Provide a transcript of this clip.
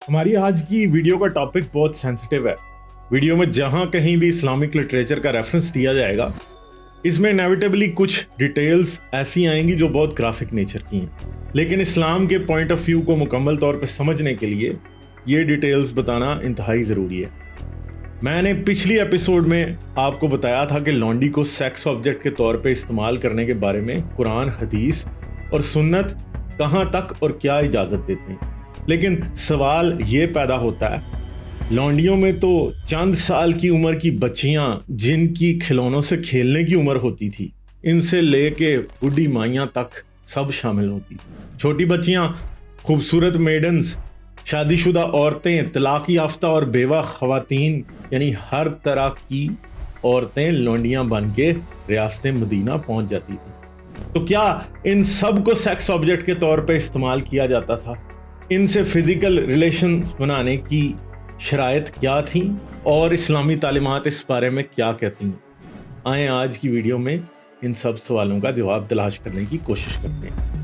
हमारी आज की वीडियो का टॉपिक बहुत सेंसिटिव है। वीडियो में जहां कहीं भी इस्लामिक लिटरेचर का रेफरेंस दिया जाएगा, इसमें इनेविटेबली कुछ डिटेल्स ऐसी आएंगी जो बहुत ग्राफिक नेचर की हैं। लेकिन इस्लाम के पॉइंट ऑफ व्यू को मुकम्मल तौर पर समझने के लिए ये डिटेल्स बताना इंतहाई ज़रूरी है। मैंने पिछली एपिसोड में आपको बताया था कि लौंडी को सेक्स ऑब्जेक्ट के तौर पे इस्तेमाल करने के बारे में कुरान, हदीस और सुन्नत कहाँ तक और क्या इजाज़त देते हैं। लेकिन सवाल ये पैदा होता है, लौंडियों में तो चंद साल की उम्र की बच्चियां जिनकी खिलौनों से खेलने की उम्र होती थी, इनसे लेके बूढ़ी माइयां तक सब शामिल होती। छोटी बच्चियां, खूबसूरत मेडन्स, शादीशुदा औरतें, तलाक याफ्ता और बेवा खवातीन, यानी हर तरह की औरतें लौंडियां बन के रियासत मदीना पहुंच जाती थी। तो क्या इन सब को सेक्स ऑब्जेक्ट के तौर पे इस्तेमाल किया जाता था? इनसे फिजिकल रिलेशन बनाने की शराइत क्या थी और इस्लामी तालीमात इस बारे में क्या कहती हैं? आए आज की वीडियो में इन सब सवालों का जवाब तलाश करने की कोशिश करते हैं।